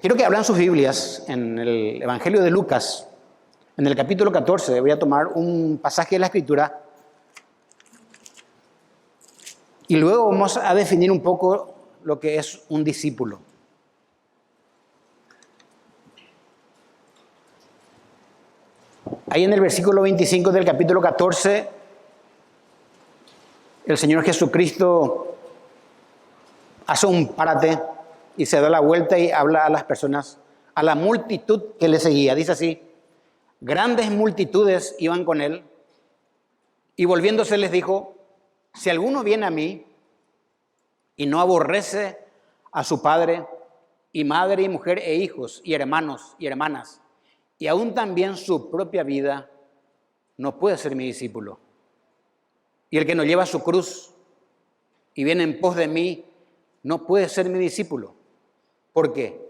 Quiero que abran sus Biblias en el Evangelio de Lucas, en el capítulo 14. Voy a tomar un pasaje de la Escritura y luego vamos a definir un poco lo que es un discípulo. Ahí en el versículo 25 del capítulo 14, el Señor Jesucristo hace un parate y se da la vuelta y habla a las personas, a la multitud que le seguía. Dice así: grandes multitudes iban con él, y volviéndose les dijo: si alguno viene a mí y no aborrece a su padre y madre y mujer e hijos y hermanos y hermanas, y aún también su propia vida, no puede ser mi discípulo. Y el que no lleva su cruz y viene en pos de mí, no puede ser mi discípulo. ¿Por qué?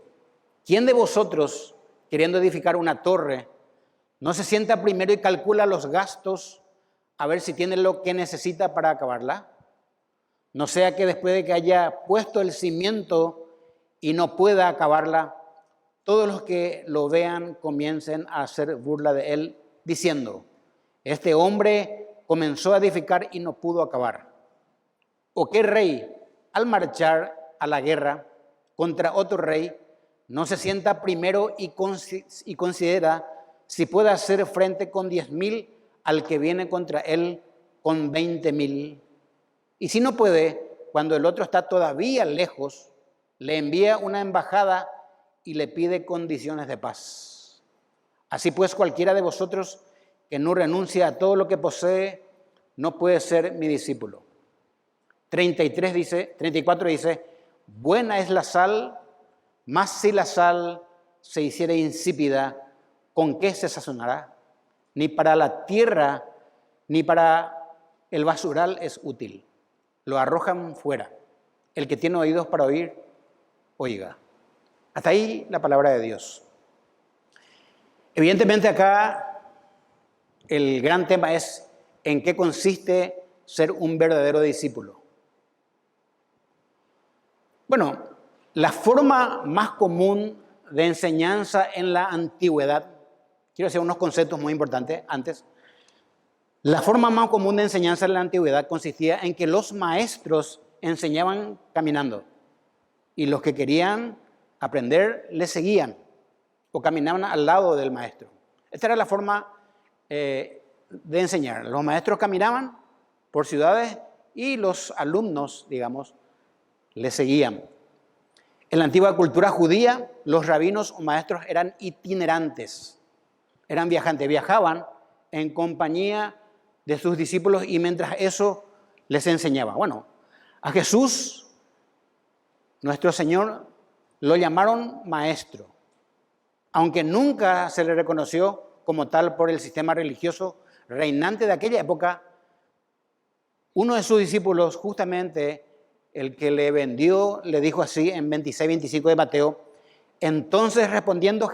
¿Quién de vosotros, queriendo edificar una torre, no se sienta primero y calcula los gastos a ver si tiene lo que necesita para acabarla? No sea que después de que haya puesto el cimiento y no pueda acabarla, todos los que lo vean comiencen a hacer burla de él, diciendo: este hombre comenzó a edificar y no pudo acabar. ¿O qué rey, al marchar a la guerra contra otro rey, no se sienta primero y considera si puede hacer frente con 10,000 al que viene contra él con 20,000? Y si no puede, cuando el otro está todavía lejos, le envía una embajada y le pide condiciones de paz. Así pues, cualquiera de vosotros que no renuncie a todo lo que posee, no puede ser mi discípulo. 34 dice: buena es la sal, mas si la sal se hiciera insípida, ¿con qué se sazonará? Ni para la tierra, ni para el basural es útil. Lo arrojan fuera. El que tiene oídos para oír, oiga. Hasta ahí la palabra de Dios. Evidentemente acá el gran tema es en qué consiste ser un verdadero discípulo. Bueno, la forma más común de enseñanza en la antigüedad, quiero hacer unos conceptos muy importantes antes. La forma más común de enseñanza en la antigüedad consistía en que los maestros enseñaban caminando y los que querían aprender le seguían o caminaban al lado del maestro. Esta era la forma de enseñar. Los maestros caminaban por ciudades y los alumnos, digamos, le seguían. En la antigua cultura judía, los rabinos o maestros eran itinerantes, eran viajantes, viajaban en compañía de sus discípulos y mientras eso les enseñaba. Bueno, a Jesús, nuestro Señor, lo llamaron maestro, aunque nunca se le reconoció como tal por el sistema religioso reinante de aquella época. Uno de sus discípulos, justamente el que le vendió, le dijo así en 26-25 de Mateo: entonces respondiendo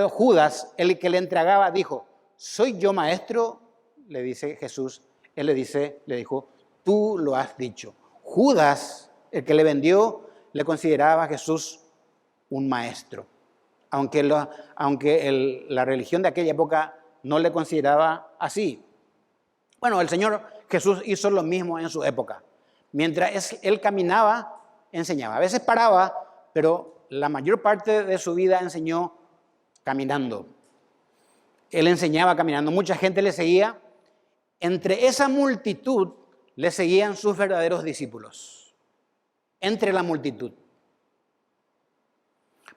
Judas, el que le entregaba, dijo: ¿soy yo maestro? Le dice Jesús. Él le dijo: tú lo has dicho. Judas, el que le vendió, le consideraba a Jesús un maestro, aunque la religión de aquella época no le consideraba así. Bueno, el Señor Jesús hizo lo mismo en su época. Mientras él caminaba, enseñaba. A veces paraba, pero la mayor parte de su vida enseñó caminando. Él enseñaba caminando. Mucha gente le seguía. Entre esa multitud le seguían sus verdaderos discípulos. Entre la multitud.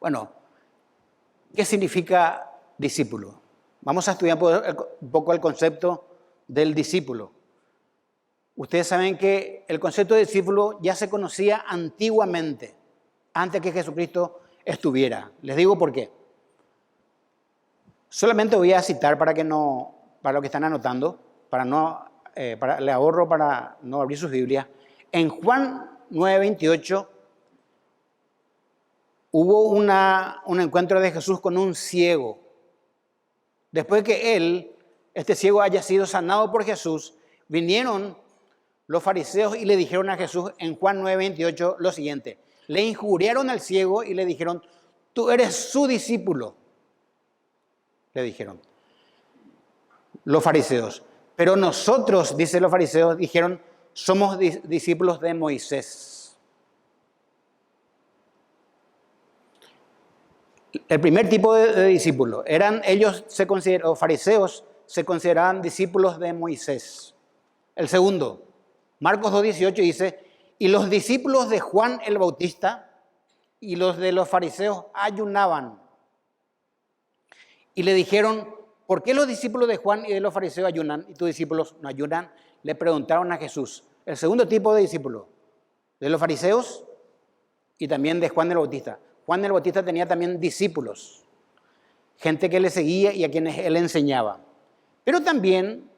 Bueno, ¿qué significa discípulo? Vamos a estudiar un poco el concepto del discípulo. Ustedes saben que el concepto de discípulo ya se conocía antiguamente, antes que Jesucristo estuviera. Les digo por qué. Solamente voy a citar para los que están anotando, le ahorro para no abrir sus Biblias. En Juan 9:28 hubo un encuentro de Jesús con un ciego. Después que este ciego haya sido sanado por Jesús, vinieron los fariseos y le dijeron a Jesús en Juan 9:28 lo siguiente: Le injuriaron al ciego y le dijeron, tú eres su discípulo, le dijeron los fariseos. Pero nosotros, dicen los fariseos, dijeron, somos discípulos de Moisés. El primer tipo de discípulos, los fariseos se consideraban discípulos de Moisés. El segundo, Marcos 2:18 dice, y los discípulos de Juan el Bautista y los de los fariseos ayunaban. Y le dijeron, ¿por qué los discípulos de Juan y de los fariseos ayunan y tus discípulos no ayunan? Le preguntaron a Jesús. El segundo tipo de discípulos, de los fariseos y también de Juan el Bautista. Juan el Bautista tenía también discípulos, gente que le seguía y a quienes él enseñaba. Pero también,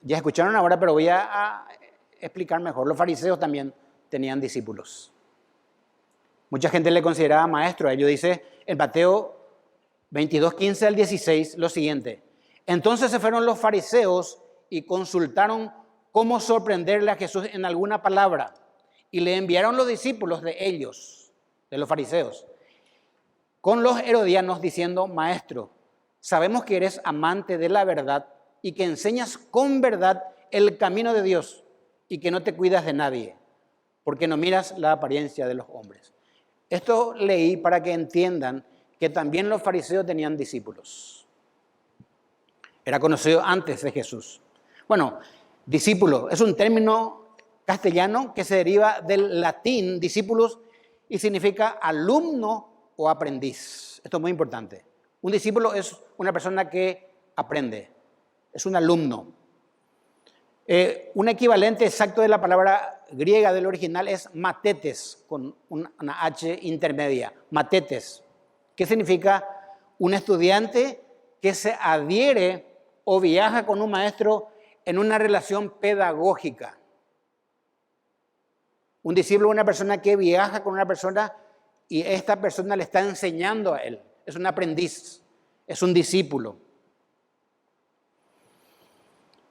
ya escucharon ahora, pero voy a explicar mejor, los fariseos también tenían discípulos. Mucha gente le consideraba maestro a ellos. Dice en Mateo 22:15 al 16 lo siguiente. Entonces se fueron los fariseos y consultaron cómo sorprenderle a Jesús en alguna palabra. Y le enviaron los discípulos de ellos, de los fariseos, con los herodianos diciendo, maestro, sabemos que eres amante de la verdad y que enseñas con verdad el camino de Dios y que no te cuidas de nadie, porque no miras la apariencia de los hombres. Esto leí para que entiendan que también los fariseos tenían discípulos. Era conocido antes de Jesús. Bueno, discípulo es un término castellano que se deriva del latín discípulos y significa alumno o aprendiz. Esto es muy importante. Un discípulo es una persona que aprende, es un alumno. Un equivalente exacto de la palabra griega del original es matetes, con una H intermedia, matetes, que significa un estudiante que se adhiere o viaja con un maestro en una relación pedagógica. Un discípulo es una persona que viaja con una persona y esta persona le está enseñando a él. Es un aprendiz, es un discípulo.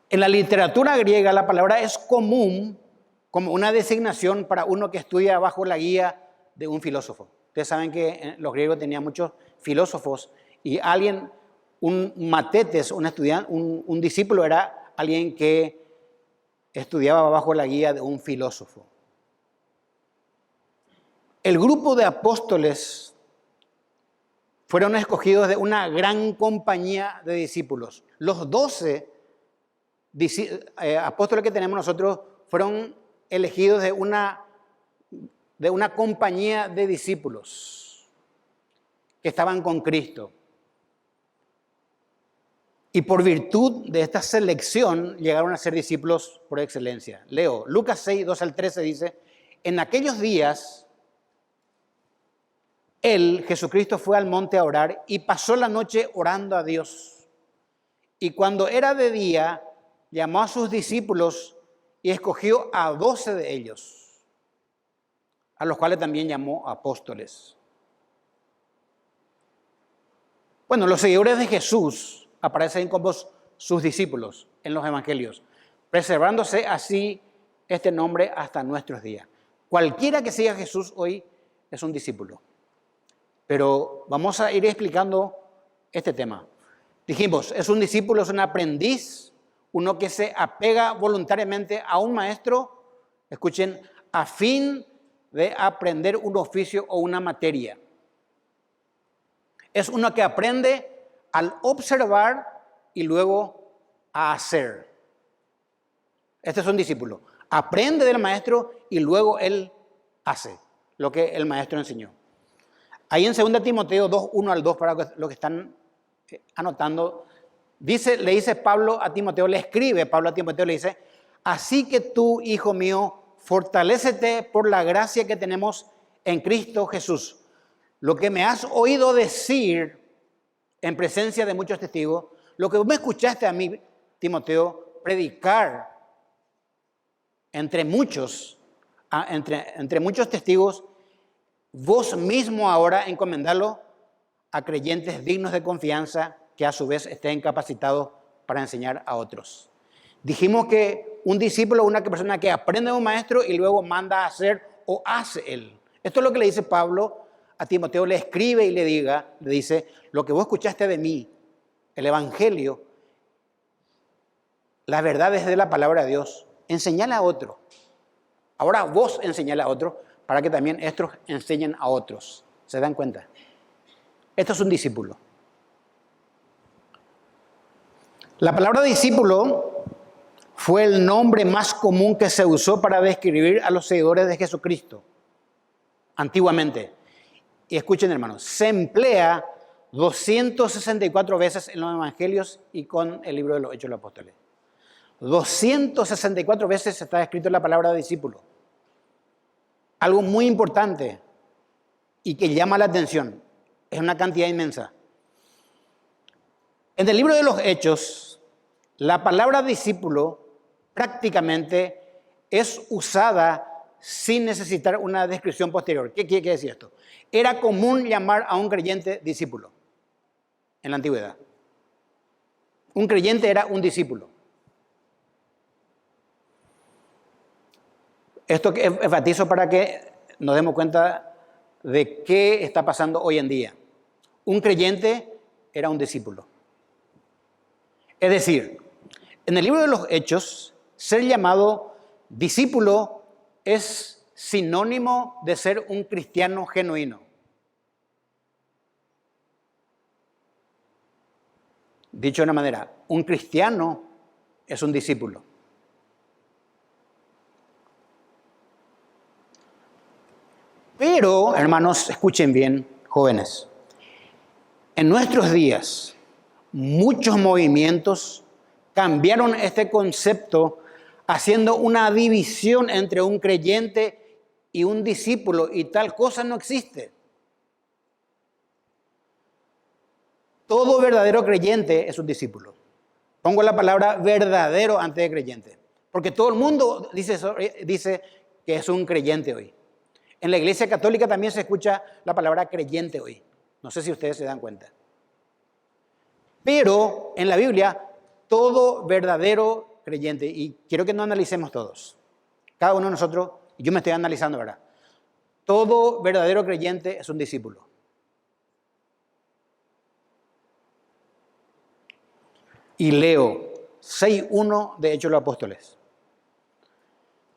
En la literatura griega la palabra es común como una designación para uno que estudia bajo la guía de un filósofo. Ustedes saben que los griegos tenían muchos filósofos y un matetes, un estudiante, un discípulo era alguien que estudiaba bajo la guía de un filósofo. El grupo de apóstoles fueron escogidos de una gran compañía de discípulos. Los 12 apóstoles que tenemos nosotros fueron elegidos de una compañía de discípulos que estaban con Cristo. Y por virtud de esta selección llegaron a ser discípulos por excelencia. Leo, Lucas 6, 2 al 13 dice, en aquellos días Jesucristo fue al monte a orar y pasó la noche orando a Dios. Y cuando era de día, llamó a sus discípulos y escogió a 12 de ellos, a los cuales también llamó apóstoles. Bueno, los seguidores de Jesús aparecen como sus discípulos en los evangelios, preservándose así este nombre hasta nuestros días. Cualquiera que siga a Jesús hoy es un discípulo. Pero vamos a ir explicando este tema. Dijimos, es un discípulo, es un aprendiz, uno que se apega voluntariamente a un maestro, escuchen, a fin de aprender un oficio o una materia. Es uno que aprende al observar y luego a hacer. Este es un discípulo. Aprende del maestro y luego él hace lo que el maestro enseñó. Ahí en 2 Timoteo 2, 1 al 2, para los que están anotando, le dice Pablo a Timoteo, le escribe Pablo a Timoteo, le dice, así que tú, hijo mío, fortalécete por la gracia que tenemos en Cristo Jesús. Lo que me has oído decir en presencia de muchos testigos, lo que me escuchaste a mí, Timoteo, predicar entre muchos testigos, vos mismo ahora encomendalo a creyentes dignos de confianza que a su vez estén capacitados para enseñar a otros. Dijimos que un discípulo es una persona que aprende de un maestro y luego manda a hacer o hace él. Esto es lo que le dice Pablo a Timoteo, le escribe y le dice, lo que vos escuchaste de mí, el Evangelio, las verdades de la palabra de Dios, enseñale a otro. Ahora vos enseñale a otro para que también estos enseñen a otros. ¿Se dan cuenta? Esto es un discípulo. La palabra discípulo fue el nombre más común que se usó para describir a los seguidores de Jesucristo antiguamente. Y escuchen, hermanos, se emplea 264 veces en los evangelios y con el libro de los Hechos de los Apóstoles. 264 veces está escrito la palabra discípulo. Algo muy importante y que llama la atención. Es una cantidad inmensa. En el libro de los Hechos, la palabra discípulo prácticamente es usada sin necesitar una descripción posterior. ¿Qué quiere decir esto? Era común llamar a un creyente discípulo en la antigüedad. Un creyente era un discípulo. Esto que enfatizo para que nos demos cuenta de qué está pasando hoy en día. Un creyente era un discípulo. Es decir, en el libro de los Hechos, ser llamado discípulo es sinónimo de ser un cristiano genuino. Dicho de una manera, un cristiano es un discípulo. Pero, hermanos, escuchen bien, jóvenes, en nuestros días muchos movimientos cambiaron este concepto haciendo una división entre un creyente y un discípulo, y tal cosa no existe. Todo verdadero creyente es un discípulo. Pongo la palabra verdadero antes de creyente, porque todo el mundo dice que es un creyente hoy. En la Iglesia Católica también se escucha la palabra creyente hoy. No sé si ustedes se dan cuenta. Pero en la Biblia, todo verdadero creyente, y quiero que nos analicemos todos, cada uno de nosotros, y yo me estoy analizando ahora, todo verdadero creyente es un discípulo. Y leo 6:1 de Hechos de los Apóstoles.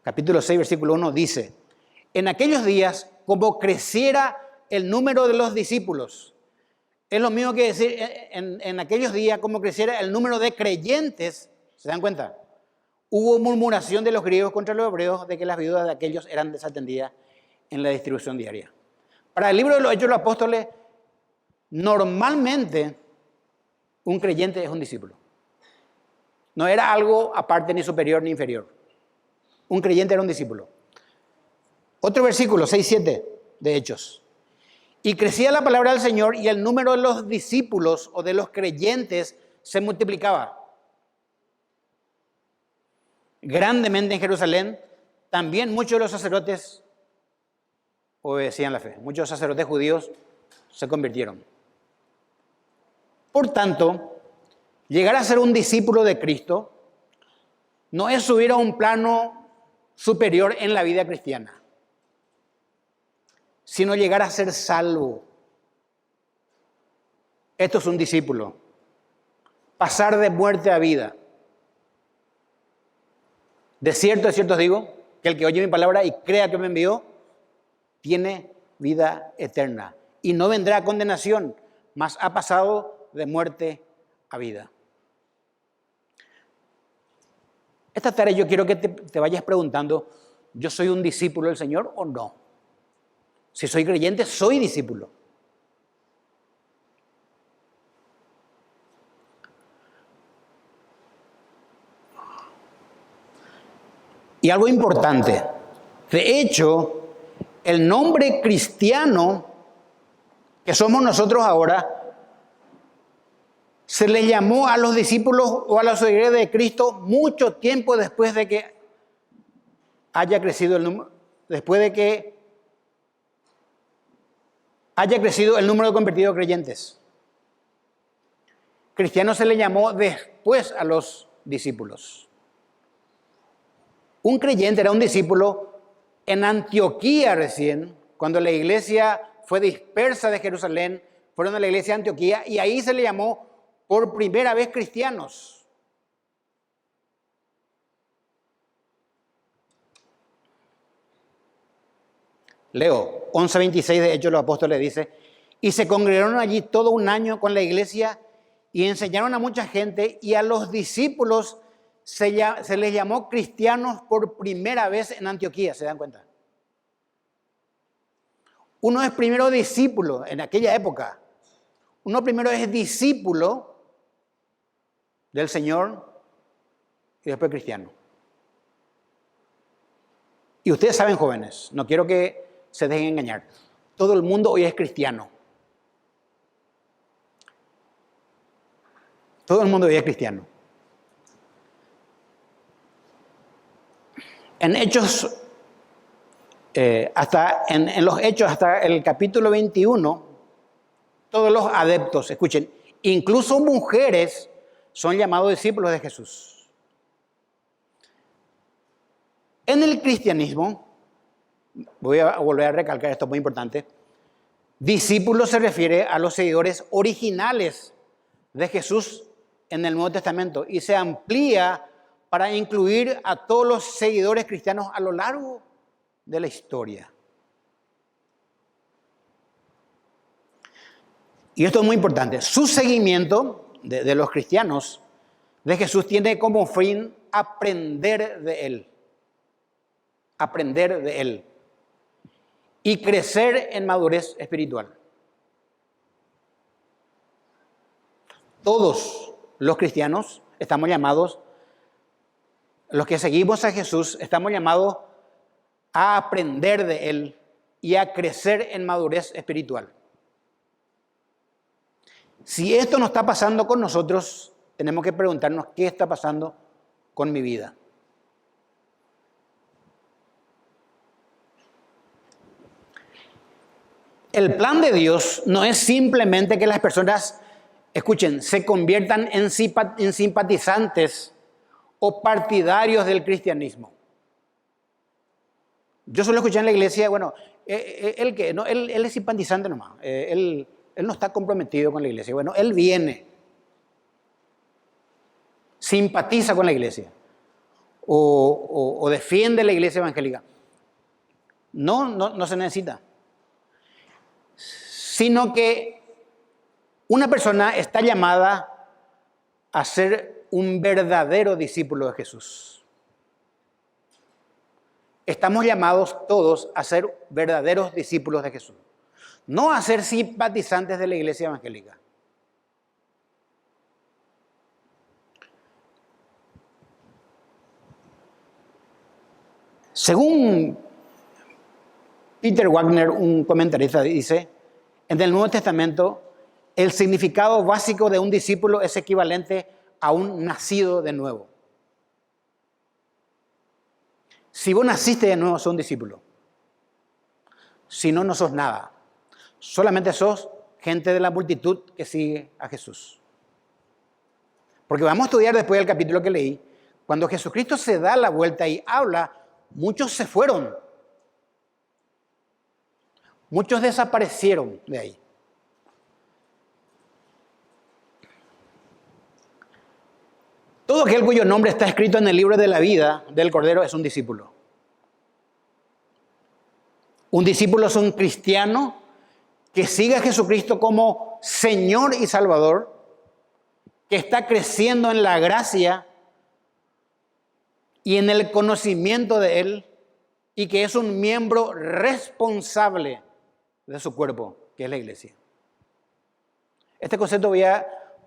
Capítulo 6, versículo 1 dice: en aquellos días, como creciera el número de los discípulos, es lo mismo que decir en aquellos días, como creciera el número de creyentes, ¿se dan cuenta? Hubo murmuración de los griegos contra los hebreos de que las viudas de aquellos eran desatendidas en la distribución diaria. Para el libro de los Hechos de los Apóstoles, normalmente un creyente es un discípulo. No era algo aparte, ni superior ni inferior. Un creyente era un discípulo. Otro versículo, 6:7 de Hechos. Y crecía la palabra del Señor y el número de los discípulos o de los creyentes se multiplicaba grandemente en Jerusalén. También muchos de los sacerdotes obedecían la fe. Muchos sacerdotes judíos se convirtieron. Por tanto, llegar a ser un discípulo de Cristo no es subir a un plano superior en la vida cristiana, sino llegar a ser salvo. Esto es un discípulo. Pasar de muerte a vida. De cierto os digo, que el que oye mi palabra y crea que me envió, tiene vida eterna. Y no vendrá a condenación, mas ha pasado de muerte a vida. Esta tarde yo quiero que te vayas preguntando, ¿yo soy un discípulo del Señor o no? Si soy creyente, soy discípulo. Y algo importante, de hecho, el nombre cristiano que somos nosotros ahora, se le llamó a los discípulos o a los seguidores de Cristo mucho tiempo después de que haya crecido el número, después de que haya crecido el número de convertidos creyentes. Cristiano se le llamó después a los discípulos. Un creyente era un discípulo en Antioquía recién, cuando la iglesia fue dispersa de Jerusalén, fueron a la iglesia de Antioquía y ahí se le llamó por primera vez cristianos. Leo 11:26 de Hechos de los Apóstoles dice: y se congregaron allí todo un año con la iglesia y enseñaron a mucha gente, y a los discípulos se les llamó cristianos por primera vez en Antioquía. ¿Se dan cuenta? Uno es primero discípulo en aquella época. Uno primero es discípulo del Señor y después cristiano. Y ustedes saben, jóvenes, no quiero que se dejen engañar. Todo el mundo hoy es cristiano. Todo el mundo hoy es cristiano. En Hechos, en los Hechos, hasta el capítulo 21, todos los adeptos, escuchen, incluso mujeres son llamados discípulos de Jesús. En el cristianismo, voy a volver a recalcar esto muy importante, discípulos se refiere a los seguidores originales de Jesús en el Nuevo Testamento y se amplía para incluir a todos los seguidores cristianos a lo largo de la historia. Y esto es muy importante. Su seguimiento de los cristianos de Jesús tiene como fin aprender de Él. Aprender de Él. Y crecer en madurez espiritual. Todos los cristianos estamos llamados, los que seguimos a Jesús, estamos llamados a aprender de Él y a crecer en madurez espiritual. Si esto no está pasando con nosotros, tenemos que preguntarnos qué está pasando con mi vida. El plan de Dios no es simplemente que las personas, escuchen, se conviertan en simpatizantes o partidarios del cristianismo. Yo solo escuché en la iglesia, bueno, él es simpatizante nomás, él no está comprometido con la iglesia. Bueno, él viene, simpatiza con la iglesia o defiende la iglesia evangélica. No se necesita. Sino que una persona está llamada a ser un verdadero discípulo de Jesús. Estamos llamados todos a ser verdaderos discípulos de Jesús. No a ser simpatizantes de la iglesia evangélica. Según Peter Wagner, un comentarista, dice: en el Nuevo Testamento, el significado básico de un discípulo es equivalente a un nacido de nuevo. Si vos naciste de nuevo, sos un discípulo. Si no, no sos nada. Solamente sos gente de la multitud que sigue a Jesús. Porque vamos a estudiar después del capítulo que leí, cuando Jesucristo se da la vuelta y habla, muchos se fueron. Muchos desaparecieron de ahí. Todo aquel cuyo nombre está escrito en el libro de la vida del Cordero es un discípulo. Un discípulo es un cristiano que sigue a Jesucristo como Señor y Salvador, que está creciendo en la gracia y en el conocimiento de Él, y que es un miembro responsable de su cuerpo, que es la iglesia. Este concepto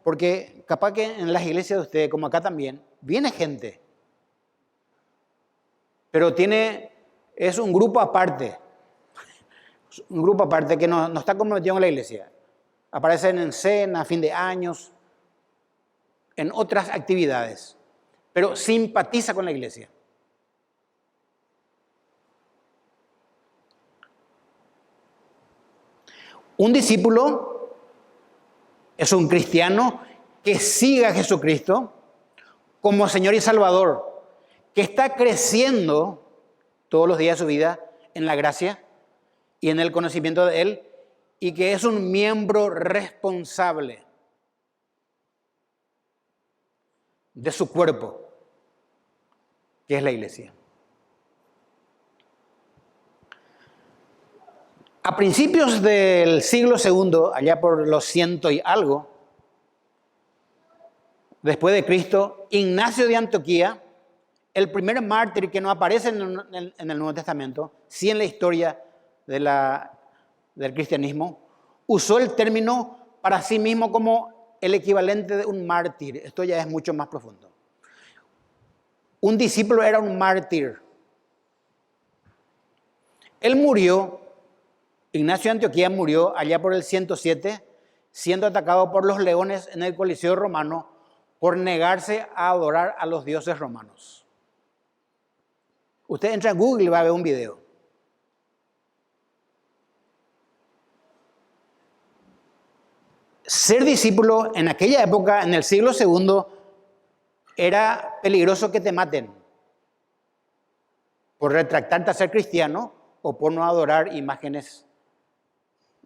porque capaz que en las iglesias de ustedes, como acá también, viene gente, pero es un grupo aparte. Un grupo aparte que no está comprometido con la iglesia. Aparecen en cena, fin de años, en otras actividades, pero simpatiza con la iglesia. Un discípulo es un cristiano que sigue a Jesucristo como Señor y Salvador, que está creciendo todos los días de su vida en la gracia y en el conocimiento de Él, y que es un miembro responsable de su cuerpo, que es la iglesia. A principios del siglo II, allá por los 100 y algo, después de Cristo, Ignacio de Antioquía, el primer mártir que no aparece en el Nuevo Testamento, sí en la historia del cristianismo, usó el término para sí mismo como el equivalente de un mártir. Esto ya es mucho más profundo. Un discípulo era un mártir. Él murió, Ignacio de Antioquía murió allá por el 107, siendo atacado por los leones en el Coliseo romano por negarse a adorar a los dioses romanos. Usted entra en Google y va a ver un video. Ser discípulo en aquella época, en el siglo II, era peligroso que te maten por retractarte a ser cristiano o por no adorar imágenes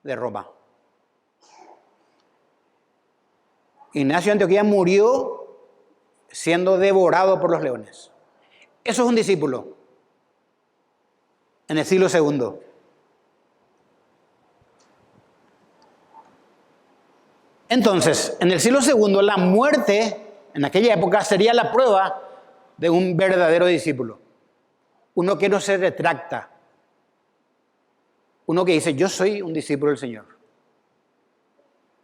de Roma. Ignacio de Antioquía murió siendo devorado por los leones. Eso es un discípulo en el siglo II. Entonces, en el siglo II, la muerte en aquella época sería la prueba de un verdadero discípulo. Uno que no se retracta. Uno que dice, yo soy un discípulo del Señor.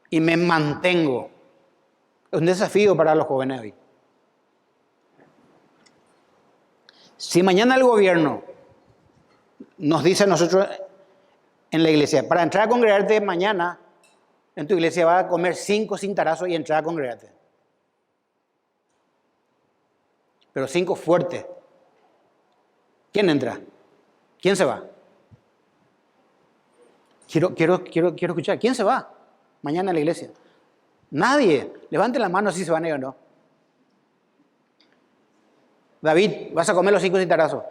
Y me mantengo. Es un desafío para los jóvenes hoy. Si mañana el gobierno nos dice a nosotros en la iglesia, para entrar a congregarte mañana, en tu iglesia vas a comer 5 cintarazos y entrar a congregarte. Pero 5 fuertes. ¿Quién entra? ¿Quién se va? Quiero escuchar. ¿Quién se va mañana a la iglesia? Nadie. Levante la mano si se van o no. David, vas a comer los 5 cintarazos.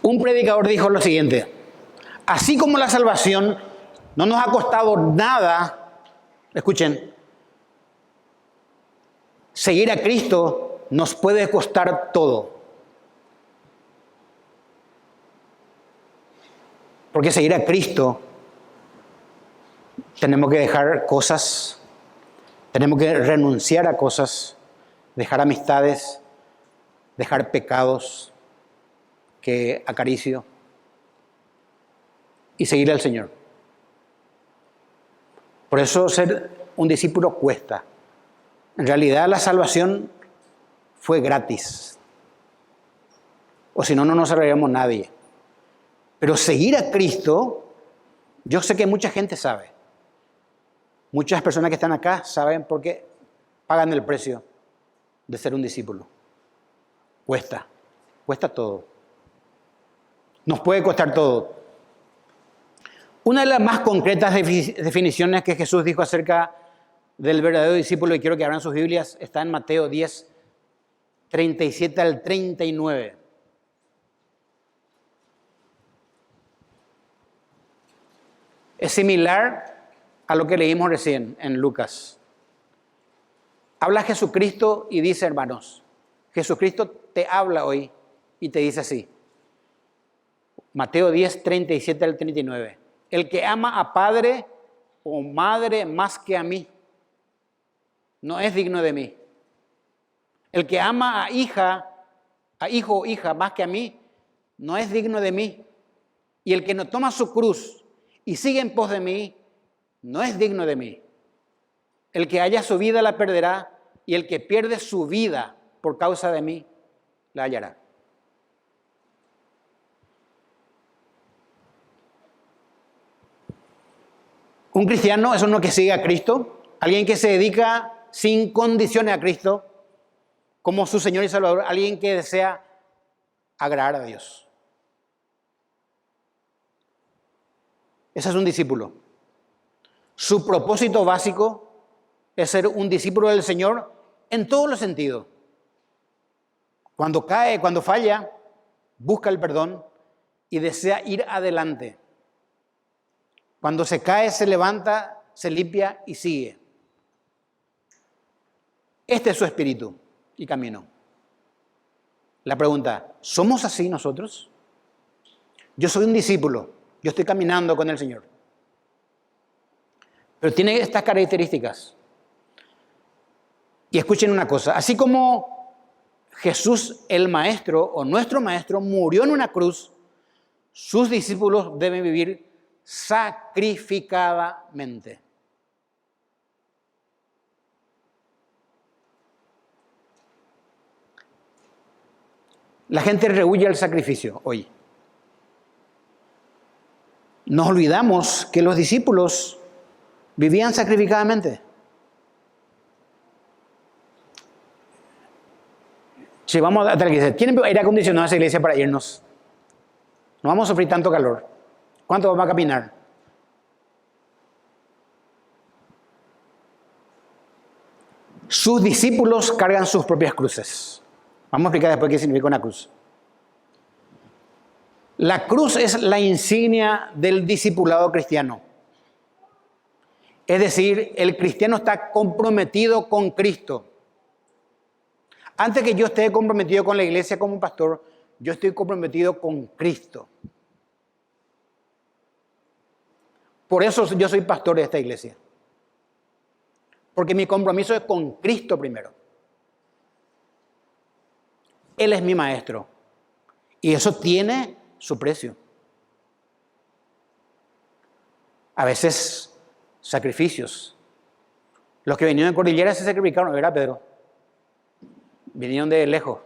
Un predicador dijo lo siguiente: así como la salvación no nos ha costado nada, escuchen, seguir a Cristo nos puede costar todo. Porque seguir a Cristo tenemos que dejar cosas, tenemos que renunciar a cosas, dejar amistades, dejar pecados que acaricio y seguir al Señor. Por eso ser un discípulo cuesta. En realidad la salvación fue gratis. O si no, no nos salvaríamos nadie. Pero seguir a Cristo, yo sé que mucha gente sabe. Muchas personas que están acá saben por qué pagan el precio de ser un discípulo. Cuesta todo. Nos puede costar todo. Una de las más concretas definiciones que Jesús dijo acerca del verdadero discípulo, y quiero que abran sus Biblias, está en Mateo 10, 37 al 39. Es similar a lo que leímos recién en Lucas. Habla Jesucristo y dice, hermanos, Jesucristo te habla hoy y te dice así. Mateo 10, 37 al 39. El que ama a padre o madre más que a mí, no es digno de mí. El que ama a hijo o hija más que a mí, no es digno de mí. Y el que no toma su cruz y sigue en pos de mí, no es digno de mí. El que halla su vida la perderá, y el que pierde su vida por causa de mí, la hallará. Un cristiano es uno que sigue a Cristo, alguien que se dedica sin condiciones a Cristo como su Señor y Salvador, alguien que desea agradar a Dios. Ese es un discípulo. Su propósito básico es ser un discípulo del Señor en todos los sentidos. Cuando cae, cuando falla, busca el perdón y desea ir adelante. Cuando se cae, se levanta, se limpia y sigue. Este es su espíritu y camino. La pregunta, ¿somos así nosotros? Yo soy un discípulo, yo estoy caminando con el Señor. Pero tiene estas características. Y escuchen una cosa, así como Jesús el Maestro o nuestro Maestro murió en una cruz, sus discípulos deben vivir sacrificadamente. La gente rehúye al sacrificio hoy. Nos olvidamos que los discípulos vivían sacrificadamente. Si vamos a la iglesia, ¿tienen aire acondicionado esa iglesia para irnos? No vamos a sufrir tanto calor. ¿Cuánto vamos a caminar? Sus discípulos cargan sus propias cruces. Vamos a explicar después qué significa una cruz. La cruz es la insignia del discipulado cristiano. Es decir, el cristiano está comprometido con Cristo. Antes que yo esté comprometido con la iglesia como pastor, yo estoy comprometido con Cristo. Por eso yo soy pastor de esta iglesia. Porque mi compromiso es con Cristo primero. Él es mi maestro. Y eso tiene su precio. A veces, sacrificios. Los que vinieron de cordillera se sacrificaron, ¿verdad, Pedro? Vinieron de lejos.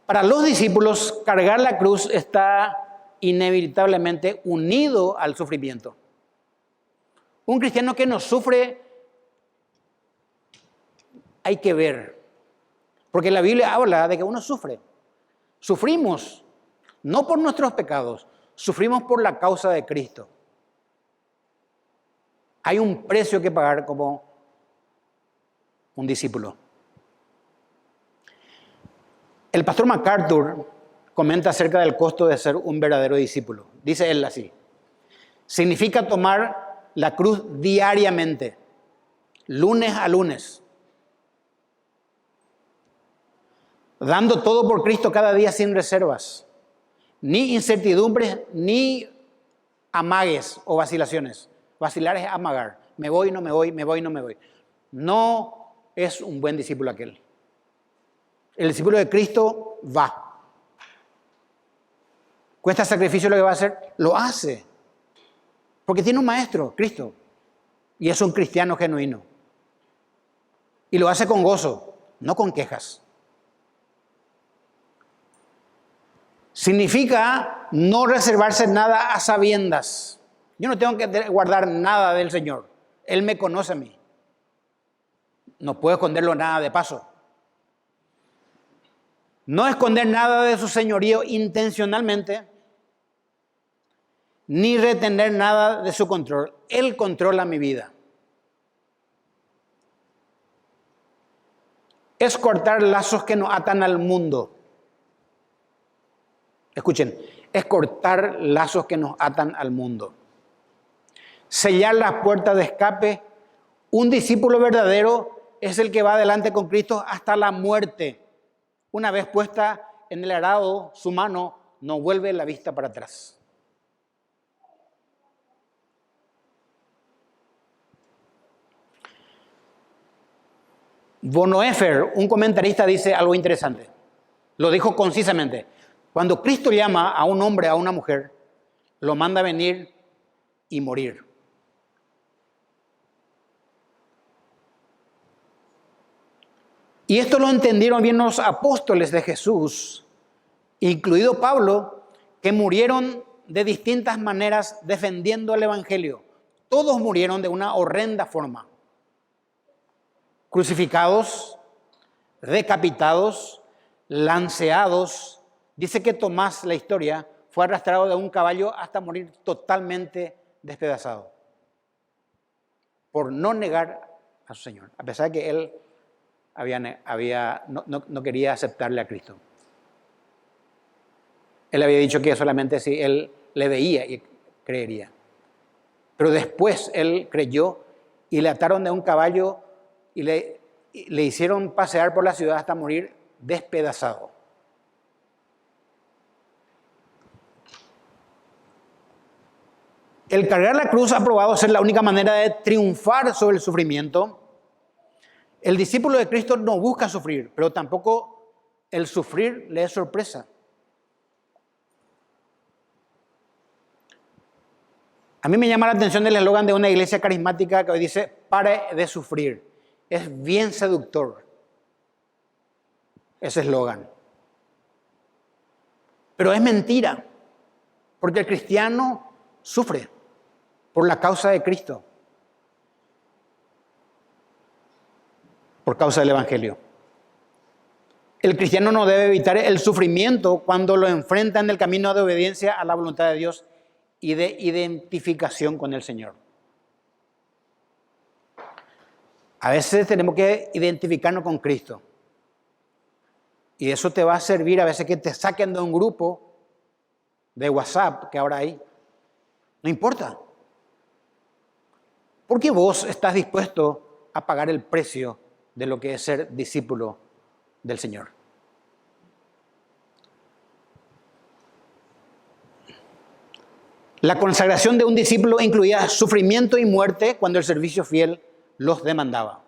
Para los discípulos, cargar la cruz está inevitablemente unido al sufrimiento. Un cristiano que no sufre, hay que ver. Porque la Biblia habla de que uno sufre. Sufrimos, no por nuestros pecados, sufrimos por la causa de Cristo. Hay un precio que pagar como un discípulo. El pastor MacArthur comenta acerca del costo de ser un verdadero discípulo. Dice él así: significa tomar la cruz diariamente, lunes a lunes, dando todo por Cristo cada día sin reservas, ni incertidumbres, ni amagues o vacilaciones. Vacilar es amagar. Me voy, no me voy, me voy, no me voy. No es un buen discípulo aquel. El discípulo de Cristo va. ¿Cuesta sacrificio lo que va a hacer? Lo hace. Porque tiene un maestro, Cristo. Y es un cristiano genuino. Y lo hace con gozo, no con quejas. Significa no reservarse nada a sabiendas. Yo no tengo que guardar nada del Señor. Él me conoce a mí. No puedo esconderlo nada de paso. No esconder nada de su señorío intencionalmente, ni retener nada de su control. Él controla mi vida. Es cortar lazos que nos atan al mundo. Escuchen, es cortar lazos que nos atan al mundo. Sellar las puertas de escape. Un discípulo verdadero es el que va adelante con Cristo hasta la muerte. Una vez puesta en el arado, su mano no vuelve la vista para atrás. Bonhoeffer, un comentarista, dice algo interesante. Lo dijo concisamente. Cuando Cristo llama a un hombre, a una mujer, lo manda a venir y morir. Y esto lo entendieron bien los apóstoles de Jesús, incluido Pablo, que murieron de distintas maneras defendiendo el Evangelio. Todos murieron de una horrenda forma. Crucificados, decapitados, lanceados. Dice que Tomás, la historia, fue arrastrado de un caballo hasta morir totalmente despedazado por no negar a su Señor, a pesar de que él no quería aceptarle a Cristo. Él había dicho que solamente si él le veía y creería. Pero después él creyó y le ataron de un caballo y le hicieron pasear por la ciudad hasta morir despedazado. El cargar la cruz ha probado ser la única manera de triunfar sobre el sufrimiento. El discípulo de Cristo no busca sufrir, pero tampoco el sufrir le es sorpresa. A mí me llama la atención el eslogan de una iglesia carismática que hoy dice: pare de sufrir. Es bien seductor ese eslogan. Pero es mentira, porque el cristiano sufre por la causa de Cristo, por causa del Evangelio. El cristiano no debe evitar el sufrimiento cuando lo enfrenta en el camino de obediencia a la voluntad de Dios y de identificación con el Señor. A veces tenemos que identificarnos con Cristo. Y eso te va a servir a veces que te saquen de un grupo de WhatsApp que ahora hay. No importa. Porque vos estás dispuesto a pagar el precio de lo que es ser discípulo del Señor. La consagración de un discípulo incluía sufrimiento y muerte cuando el servicio fiel los demandaba.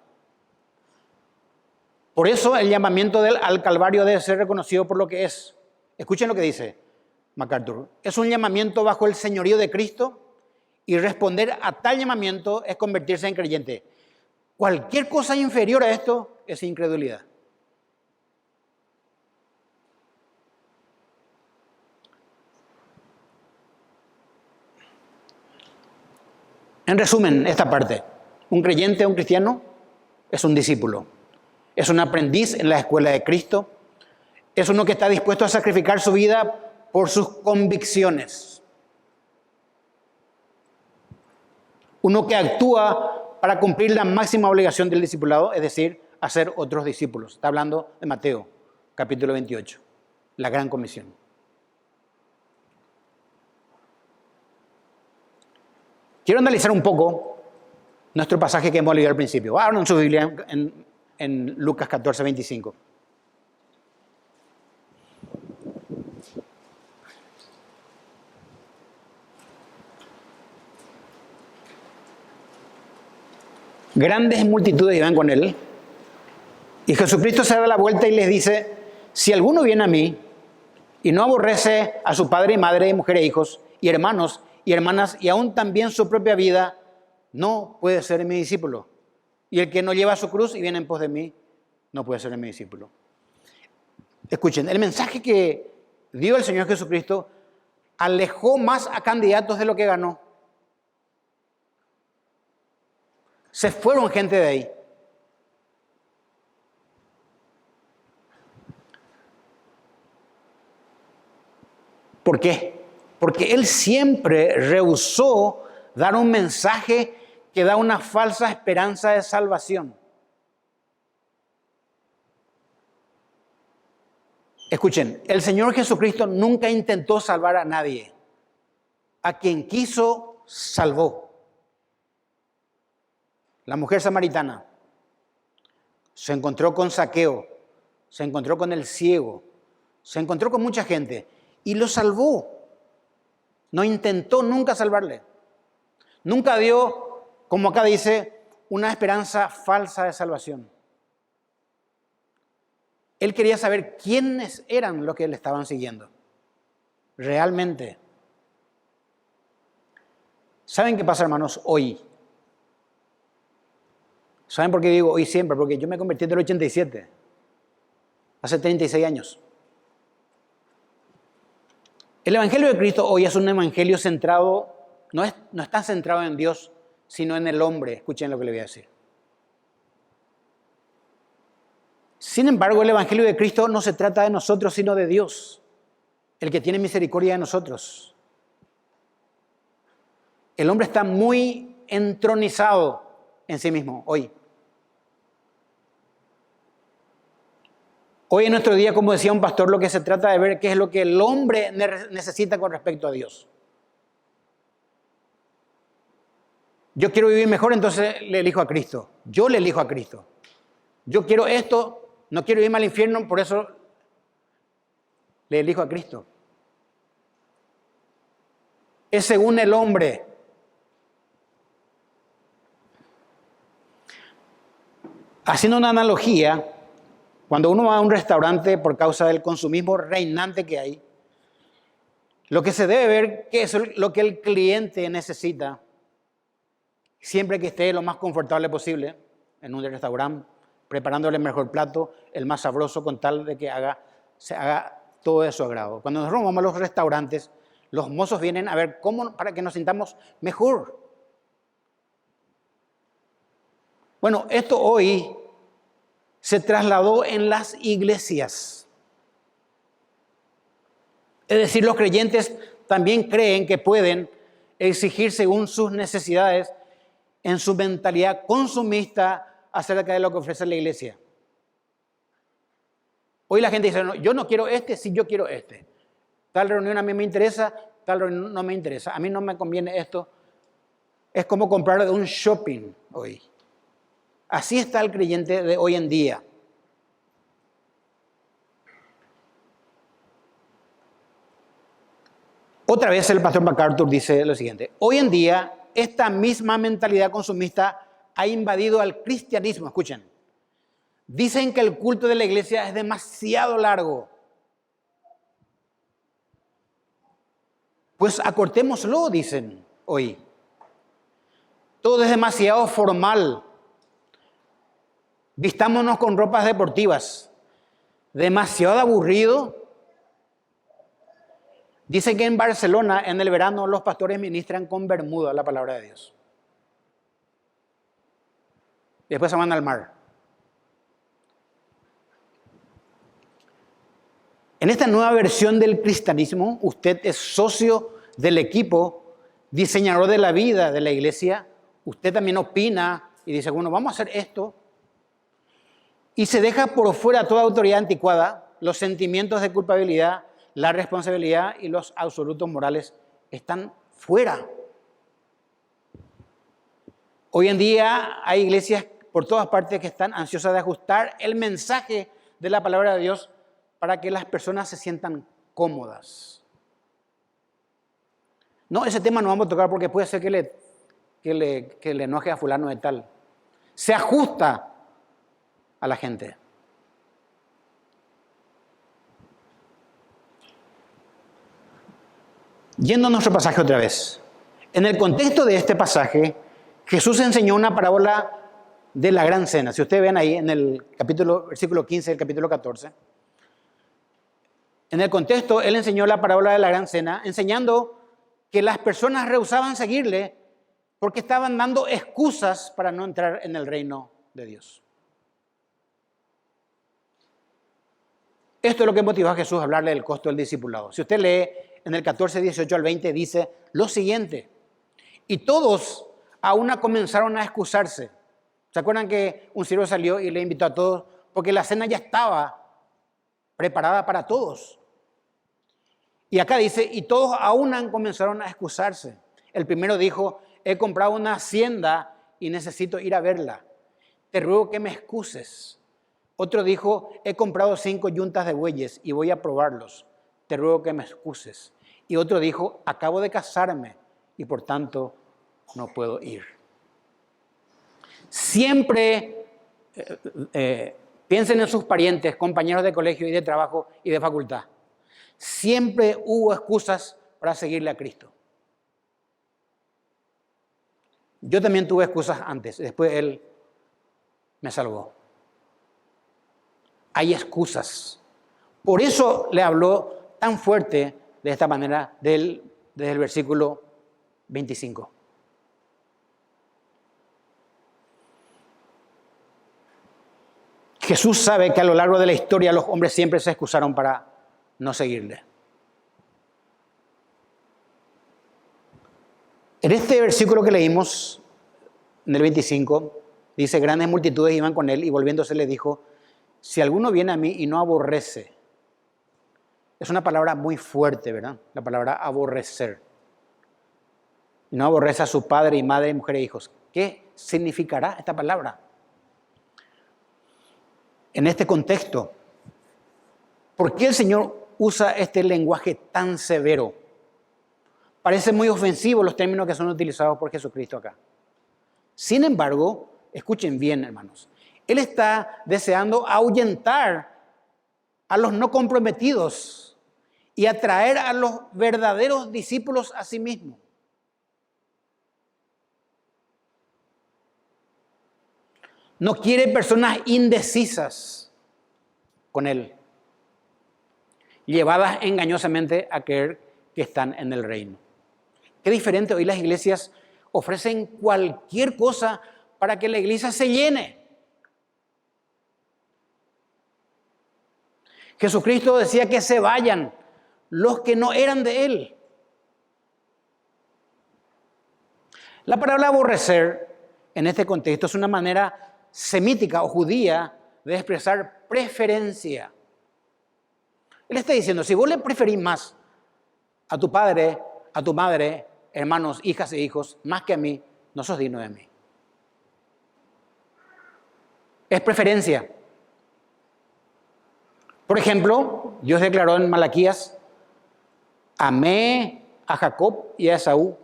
Por eso el llamamiento al Calvario debe ser reconocido por lo que es. Escuchen lo que dice MacArthur. Es un llamamiento bajo el señorío de Cristo y responder a tal llamamiento es convertirse en creyente. Cualquier cosa inferior a esto es incredulidad. En resumen, esta parte: un creyente, un cristiano, es un discípulo. Es un aprendiz en la escuela de Cristo. Es uno que está dispuesto a sacrificar su vida por sus convicciones. Uno que actúa para cumplir la máxima obligación del discipulado, es decir, hacer otros discípulos. Está hablando de Mateo, capítulo 28, la gran comisión. Quiero analizar un poco nuestro pasaje que hemos leído al principio. Abran su Biblia en Lucas 14, 25. Grandes multitudes iban con él. Y Jesucristo se da la vuelta y les dice: si alguno viene a mí y no aborrece a su padre y madre y mujer e hijos y hermanos y hermanas y aún también su propia vida, no puede ser mi discípulo. Y el que no lleva su cruz y viene en pos de mí, no puede ser mi discípulo. Escuchen, el mensaje que dio el Señor Jesucristo alejó más a candidatos de lo que ganó. Se fueron gente de ahí. ¿Por qué? Porque Él siempre rehusó dar un mensaje que da una falsa esperanza de salvación. Escuchen, el Señor Jesucristo nunca intentó salvar a nadie. A quien quiso, salvó. La mujer samaritana se encontró con Zaqueo, se encontró con el ciego, se encontró con mucha gente y lo salvó. No intentó nunca salvarle. Nunca dio, como acá dice, una esperanza falsa de salvación. Él quería saber quiénes eran los que le estaban siguiendo. Realmente. ¿Saben qué pasa, hermanos, hoy? ¿Saben por qué digo hoy siempre? Porque yo me convertí en el 87, hace 36 años. El Evangelio de Cristo hoy es un evangelio centrado, no está centrado en Dios, sino en el hombre. Escuchen lo que le voy a decir. Sin embargo, el Evangelio de Cristo no se trata de nosotros, sino de Dios, el que tiene misericordia de nosotros. El hombre está muy entronizado en sí mismo hoy. Hoy en nuestro día, como decía un pastor, lo que se trata de ver qué es lo que el hombre necesita con respecto a Dios. Yo quiero vivir mejor, entonces le elijo a Cristo. Yo le elijo a Cristo. Yo quiero esto, no quiero irme al infierno, por eso le elijo a Cristo. Es según el hombre. Haciendo una analogía, cuando uno va a un restaurante por causa del consumismo reinante que hay, lo que se debe ver que es lo que el cliente necesita, siempre que esté lo más confortable posible en un restaurante, preparándole el mejor plato, el más sabroso, con tal de que se haga todo de su agrado. Cuando nosotros vamos a los restaurantes, los mozos vienen a ver cómo, para que nos sintamos mejor. Bueno, esto hoy se trasladó en las iglesias. Es decir, los creyentes también creen que pueden exigir según sus necesidades en su mentalidad consumista acerca de lo que ofrece la iglesia. Hoy la gente dice, no, yo no quiero este, sí, yo quiero este. Tal reunión a mí me interesa, tal reunión no me interesa. A mí no me conviene esto. Es como comprar de un shopping hoy. Así está el creyente de hoy en día. Otra vez el pastor MacArthur dice lo siguiente: hoy en día esta misma mentalidad consumista ha invadido al cristianismo. Escuchen. Dicen que el culto de la iglesia es demasiado largo. Pues acortémoslo, dicen hoy. Todo es demasiado formal. Vistámonos con ropas deportivas. Demasiado aburrido. Dicen que en Barcelona, en el verano, los pastores ministran con bermuda la palabra de Dios. Después se van al mar. En esta nueva versión del cristianismo, usted es socio del equipo, diseñador de la vida de la iglesia. Usted también opina y dice, bueno, vamos a hacer esto. Y se deja por fuera toda autoridad anticuada, los sentimientos de culpabilidad, la responsabilidad y los absolutos morales están fuera. Hoy en día hay iglesias por todas partes que están ansiosas de ajustar el mensaje de la palabra de Dios para que las personas se sientan cómodas. No, ese tema no vamos a tocar porque puede ser que le enoje a fulano de tal. Se ajusta a la gente. Yendo a nuestro pasaje otra vez. En el contexto de este pasaje, Jesús enseñó una parábola de la gran cena. Si ustedes ven ahí en el versículo 15 del capítulo 14. En el contexto, Él enseñó la parábola de la gran cena, enseñando que las personas rehusaban seguirle porque estaban dando excusas para no entrar en el reino de Dios. Esto es lo que motivó a Jesús a hablarle del costo del discipulado. Si usted lee en el 14, 18 al 20, dice lo siguiente: y todos a una comenzaron a excusarse. ¿Se acuerdan que un siervo salió y le invitó a todos? Porque la cena ya estaba preparada para todos. Y acá dice, y todos a una comenzaron a excusarse. El primero dijo, he comprado una hacienda y necesito ir a verla. Te ruego que me excuses. Otro dijo, he comprado 5 yuntas de bueyes y voy a probarlos. Te ruego que me excuses. Y otro dijo, acabo de casarme y por tanto no puedo ir. Siempre piensen en sus parientes, compañeros de colegio y de trabajo y de facultad. Siempre hubo excusas para seguirle a Cristo. Yo también tuve excusas antes, después Él me salvó. Hay excusas. Por eso le habló tan fuerte de esta manera desde el versículo 25. Jesús sabe que a lo largo de la historia los hombres siempre se excusaron para no seguirle. En este versículo que leímos, en el 25, dice, grandes multitudes iban con él y volviéndose le dijo, si alguno viene a mí y no aborrece, es una palabra muy fuerte, ¿verdad? La palabra aborrecer. Y no aborrece a su padre y madre, mujer e hijos. ¿Qué significará esta palabra? En este contexto, ¿por qué el Señor usa este lenguaje tan severo? Parece muy ofensivo los términos que son utilizados por Jesucristo acá. Sin embargo, escuchen bien, hermanos, Él está deseando ahuyentar a los no comprometidos y atraer a los verdaderos discípulos a sí mismo. No quiere personas indecisas con Él, llevadas engañosamente a creer que están en el reino. Qué diferente, hoy las iglesias ofrecen cualquier cosa para que la iglesia se llene. Jesucristo decía que se vayan los que no eran de Él. La palabra aborrecer en este contexto es una manera semítica o judía de expresar preferencia. Él está diciendo, si vos le preferís más a tu padre, a tu madre, hermanos, hijas e hijos, más que a mí, no sos digno de mí. Es preferencia. Por ejemplo, Dios declaró en Malaquías, amé a Jacob y a Esaú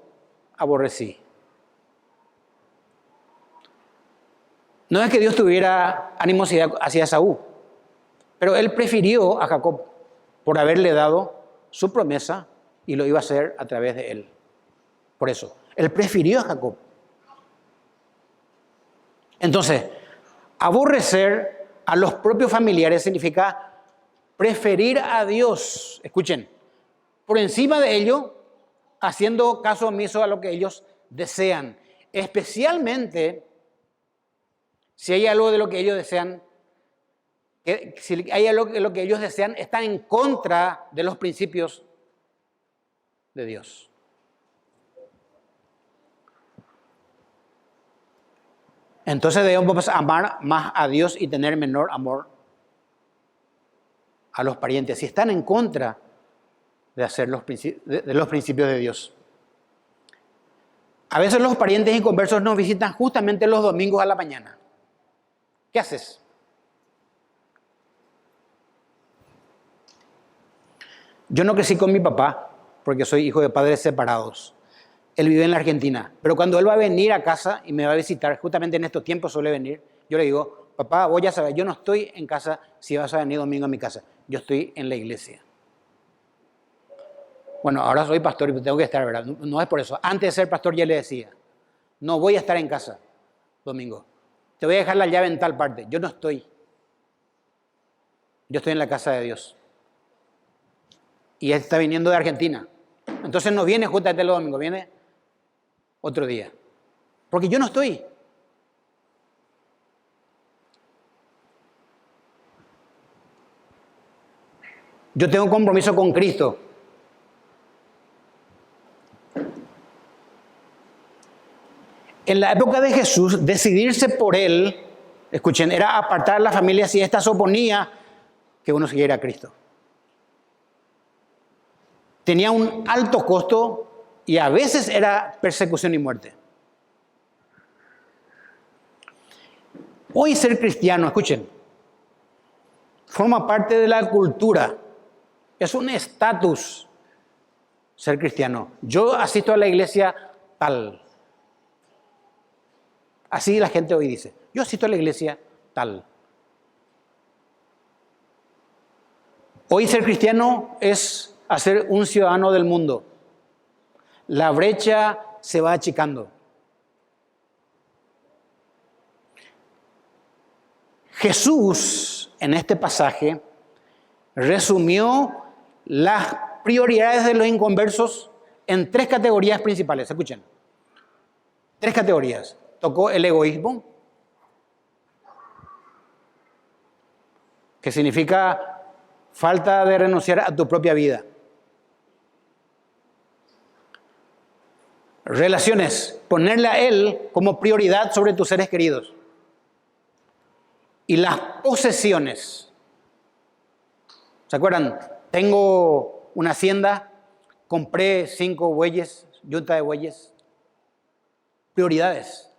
aborrecí. No es que Dios tuviera animosidad hacia Esaú, pero Él prefirió a Jacob por haberle dado su promesa y lo iba a hacer a través de él. Por eso, Él prefirió a Jacob. Entonces, aborrecer a los propios familiares significa preferir a Dios, escuchen, por encima de ello, haciendo caso omiso a lo que ellos desean, especialmente si hay algo de lo que ellos desean, si hay algo de lo que ellos desean está en contra de los principios de Dios. Entonces debemos amar más a Dios y tener menor amor a los parientes, si están en contra de hacer los principios de Dios. A veces los parientes inconversos nos visitan justamente los domingos a la mañana. ¿Qué haces? Yo no crecí con mi papá porque soy hijo de padres separados. Él vive en la Argentina, pero cuando él va a venir a casa y me va a visitar, justamente en estos tiempos suele venir, yo le digo, papá, vos ya sabes, yo no estoy en casa si vas a venir domingo a mi casa, yo estoy en la iglesia. Bueno, ahora soy pastor y tengo que estar, ¿verdad? No es por eso. Antes de ser pastor ya le decía, no voy a estar en casa domingo. Te voy a dejar la llave en tal parte. Yo no estoy. Yo estoy en la casa de Dios. Y él está viniendo de Argentina. Entonces no viene justamente el domingo, viene otro día. Porque yo no estoy. Yo tengo un compromiso con Cristo. En la época de Jesús, decidirse por Él, escuchen, era apartar a la familia si ésta se oponía que uno siguiera a Cristo. Tenía un alto costo y a veces era persecución y muerte. Hoy ser cristiano, escuchen, forma parte de la cultura. Es un estatus ser cristiano. Yo asisto a la iglesia tal. Así la gente hoy dice, yo asisto a la iglesia tal. Hoy ser cristiano es ser un ciudadano del mundo. La brecha se va achicando. Jesús, en este pasaje, resumió las prioridades de los inconversos en 3 categorías principales. Escuchen. 3 categorías. Tocó el egoísmo, que significa falta de renunciar a tu propia vida. Relaciones, ponerle a Él como prioridad sobre tus seres queridos. y las posesiones. ¿Se acuerdan? Tengo una hacienda, compré 5 bueyes, yunta de bueyes. Prioridades,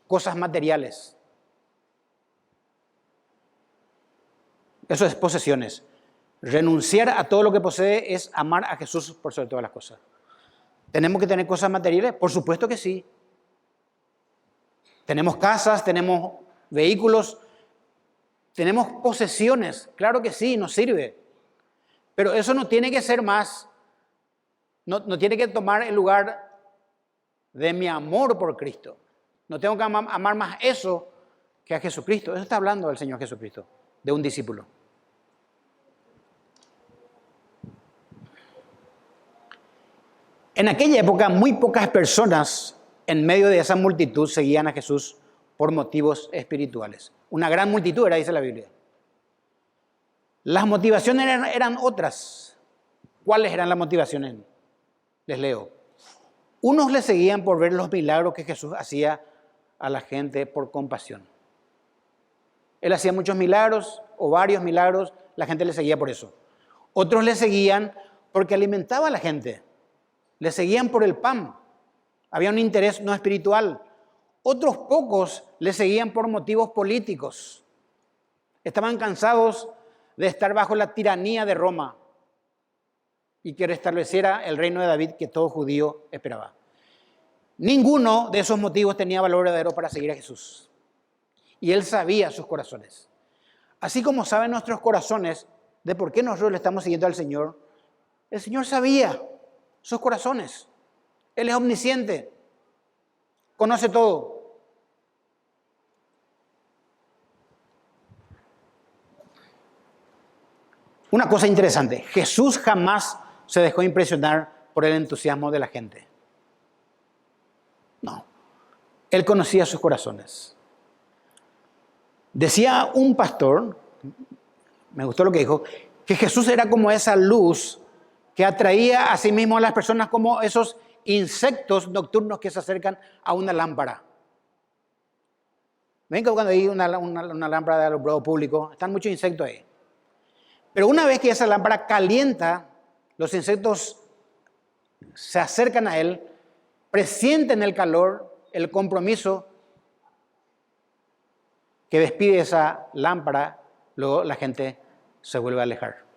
cosas materiales. Eso es posesiones. Renunciar a todo lo que posee es amar a Jesús por sobre todas las cosas. ¿Tenemos que tener cosas materiales? Por supuesto que sí. Tenemos casas, tenemos vehículos, tenemos posesiones. Claro que sí, nos sirve. Pero eso no tiene que ser más, no tiene que tomar el lugar de mi amor por Cristo. No tengo que amar más eso que a Jesucristo. Eso está hablando el Señor Jesucristo, de un discípulo. En aquella época, muy pocas personas en medio de esa multitud seguían a Jesús por motivos espirituales. Una gran multitud era, dice la Biblia. Las motivaciones eran otras. ¿Cuáles eran las motivaciones? Les leo. Unos le seguían por ver los milagros que Jesús hacía a la gente por compasión. Él hacía muchos milagros o varios milagros, la gente le seguía por eso. Otros le seguían porque alimentaba a la gente. Le seguían por el pan. Había un interés no espiritual. Otros pocos le seguían por motivos políticos. Estaban cansados de estar bajo la tiranía de Roma y que restableciera el reino de David que todo judío esperaba. Ninguno de esos motivos tenía valor verdadero para seguir a Jesús. Y Él sabía sus corazones. Así como saben nuestros corazones de por qué nosotros le estamos siguiendo al Señor, el Señor sabía sus corazones. Él es omnisciente, conoce todo. Una cosa interesante, Jesús jamás se dejó impresionar por el entusiasmo de la gente. No, Él conocía sus corazones. Decía un pastor, me gustó lo que dijo, que Jesús era como esa luz que atraía a sí mismo a las personas como esos insectos nocturnos que se acercan a una lámpara. Ven que cuando hay una lámpara de alumbrado público, están muchos insectos ahí. Pero una vez que esa lámpara calienta, los insectos se acercan a él, presienten el calor, el compromiso que despide esa lámpara, luego la gente se vuelve a alejar.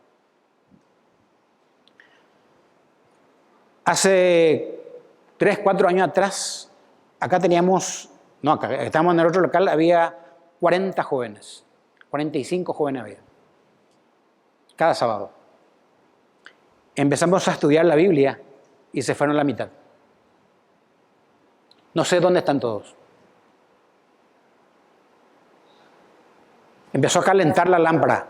Hace 3, 4 años atrás, acá estábamos en el otro local, había 40 jóvenes, 45 jóvenes había, cada sábado. Empezamos a estudiar la Biblia y se fueron la mitad. No sé dónde están todos. Empezó a calentar la lámpara.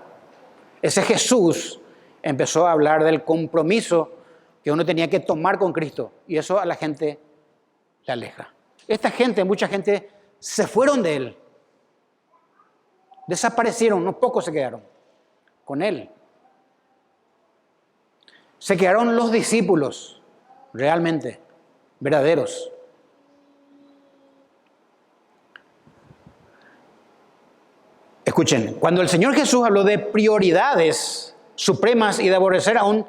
Ese Jesús empezó a hablar del compromiso que uno tenía que tomar con Cristo. Y eso a la gente le aleja. Esta gente, mucha gente, se fueron de Él. Desaparecieron, unos pocos se quedaron con Él. Se quedaron los discípulos, realmente, verdaderos. Escuchen, cuando el Señor Jesús habló de prioridades supremas y de aborrecer aún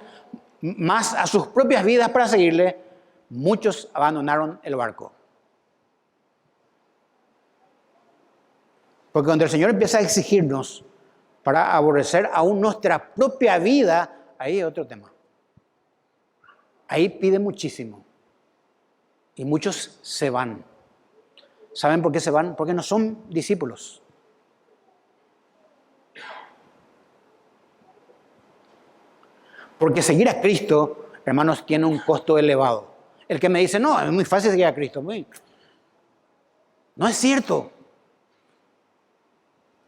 más a sus propias vidas para seguirle, muchos abandonaron el barco. Porque cuando el Señor empieza a exigirnos para aborrecer aún nuestra propia vida, ahí es otro tema. Ahí pide muchísimo. Y muchos se van. ¿Saben por qué se van? Porque no son discípulos. Porque seguir a Cristo, hermanos, tiene un costo elevado. El que me dice, no, es muy fácil seguir a Cristo. No es cierto.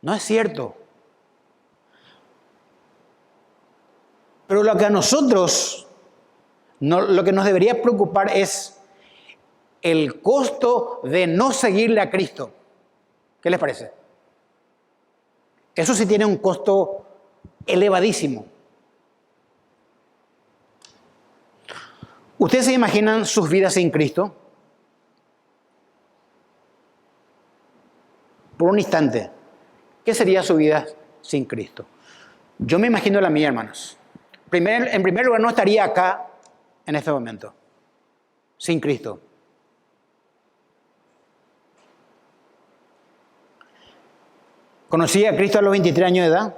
No es cierto. Pero lo que a nosotros, lo que nos debería preocupar es el costo de no seguirle a Cristo. ¿Qué les parece? Eso sí tiene un costo elevadísimo. ¿Ustedes se imaginan sus vidas sin Cristo? Por un instante. ¿Qué sería su vida sin Cristo? Yo me imagino la mía, hermanos. En primer lugar, no estaría acá en este momento, sin Cristo. Conocí a Cristo a los 23 años de edad.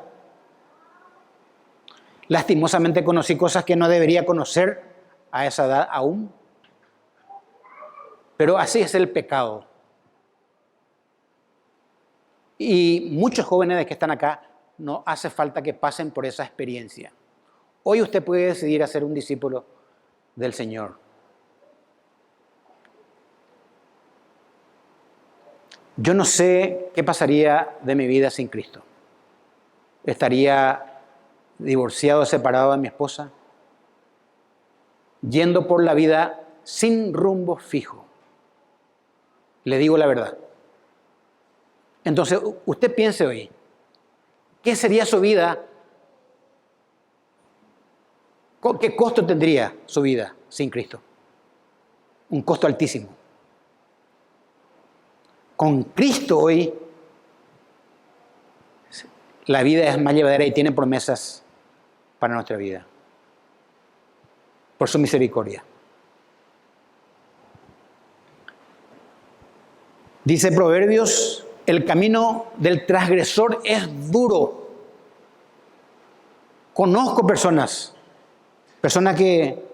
Lastimosamente conocí cosas que no debería conocer a esa edad aún. Pero así es el pecado. Y muchos jóvenes de que están acá no hace falta que pasen por esa experiencia. Hoy usted puede decidir a ser un discípulo del Señor. Yo no sé qué pasaría de mi vida sin Cristo. Estaría divorciado, separado de mi esposa, yendo por la vida sin rumbo fijo. Le digo la verdad. Entonces, usted piense hoy, ¿qué sería su vida? ¿Qué costo tendría su vida sin Cristo? Un costo altísimo. Con Cristo hoy, la vida es más llevadera y tiene promesas para nuestra vida. Por su misericordia. Dice Proverbios, el camino del transgresor es duro. Conozco personas que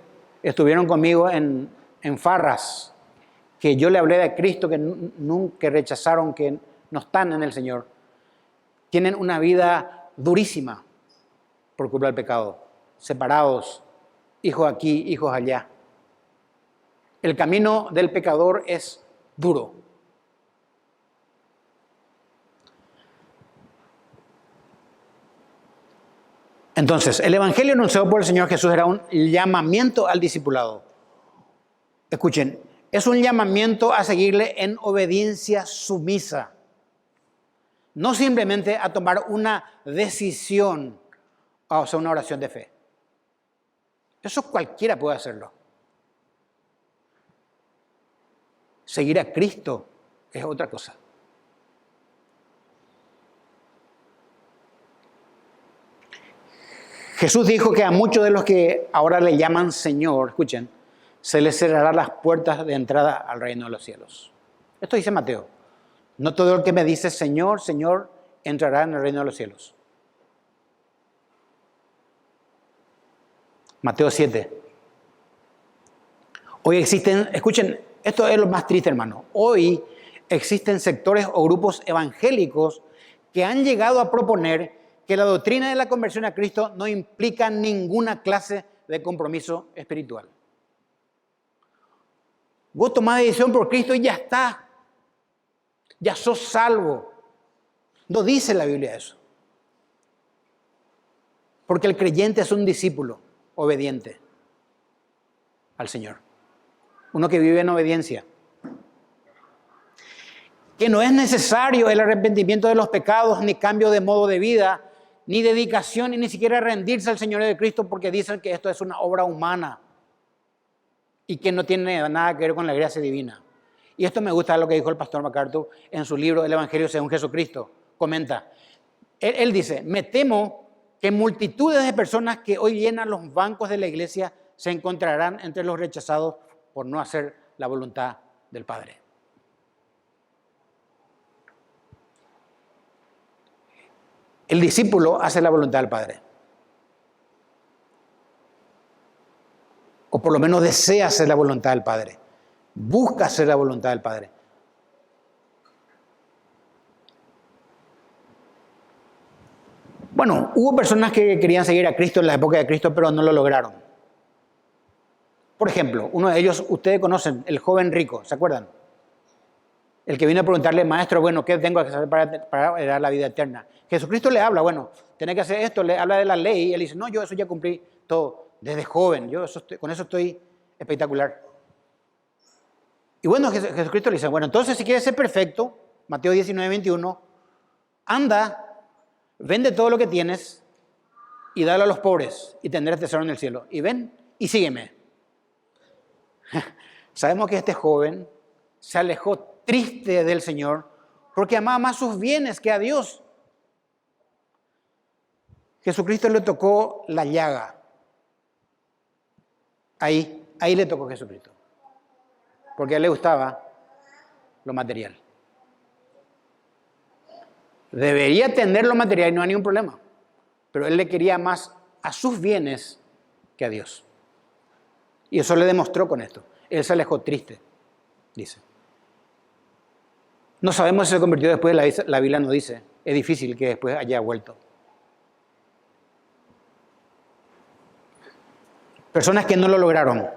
estuvieron conmigo en farras, que yo le hablé de Cristo, que nunca rechazaron, que no están en el Señor. Tienen una vida durísima por culpa del pecado, separados, hijos aquí, hijos allá. El camino del pecador es duro. Entonces, el evangelio anunciado por el Señor Jesús era un llamamiento al discipulado. Escuchen, es un llamamiento a seguirle en obediencia sumisa. No simplemente a tomar una decisión, o sea, una oración de fe. Eso cualquiera puede hacerlo. Seguir a Cristo es otra cosa. Jesús dijo que a muchos de los que ahora le llaman Señor, escuchen, se les cerrarán las puertas de entrada al reino de los cielos. Esto dice Mateo. No todo el que me dice Señor, Señor, entrará en el reino de los cielos. Mateo 7. Hoy existen, escuchen, esto es lo más triste, hermano. Hoy existen sectores o grupos evangélicos que han llegado a proponer que la doctrina de la conversión a Cristo no implica ninguna clase de compromiso espiritual. Vos tomás decisión por Cristo y ya está. Ya sos salvo. No dice la Biblia eso. Porque el creyente es un discípulo obediente al Señor. Uno que vive en obediencia. Que no es necesario el arrepentimiento de los pecados, ni cambio de modo de vida, ni dedicación, ni siquiera rendirse al Señor de Cristo, porque dicen que esto es una obra humana y que no tiene nada que ver con la gracia divina. Y esto me gusta lo que dijo el pastor MacArthur en su libro El Evangelio según Jesucristo. Comenta, él dice, me temo que multitudes de personas que hoy llenan los bancos de la iglesia se encontrarán entre los rechazados por no hacer la voluntad del Padre. El discípulo hace la voluntad del Padre. O por lo menos desea hacer la voluntad del Padre. Busca hacer la voluntad del Padre. Bueno, hubo personas que querían seguir a Cristo en la época de Cristo, pero no lo lograron. Por ejemplo, uno de ellos, ustedes conocen, el joven rico, ¿se acuerdan? El que vino a preguntarle, maestro, bueno, ¿qué tengo que hacer para heredar la vida eterna? Jesucristo le habla, bueno, tenés que hacer esto, le habla de la ley, y él dice, no, yo eso ya cumplí todo, desde joven, con eso estoy espectacular. Y bueno, Jesucristo le dice, bueno, entonces si quieres ser perfecto, Mateo 19, 21, anda, vende todo lo que tienes y dale a los pobres y tendrás tesoro en el cielo. Y ven y sígueme. Sabemos que este joven se alejó triste del Señor porque amaba más sus bienes que a Dios. Jesucristo le tocó la llaga. Ahí le tocó a Jesucristo. Porque a él le gustaba lo material. Debería tener lo material y no hay ningún problema. Pero él le quería más a sus bienes que a Dios. Y eso le demostró con esto. Él se alejó triste, dice. No sabemos si se convirtió después, la Biblia no dice. Es difícil que después haya vuelto. Personas que no lo lograron.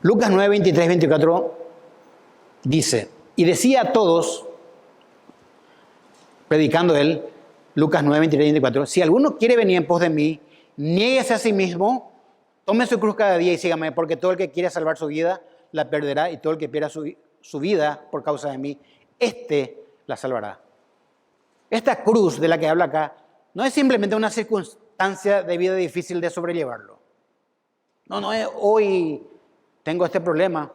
Lucas 9, 23, 24 dice, y decía a todos, predicando él, Lucas 9, 23, 24, si alguno quiere venir en pos de mí, niéguese a sí mismo, tome su cruz cada día y sígame, porque todo el que quiera salvar su vida, la perderá, y todo el que pierda su vida por causa de mí, la salvará. Esta cruz de la que habla acá, no es simplemente una circunstancia de vida difícil de sobrellevarlo. No es hoy tengo este problema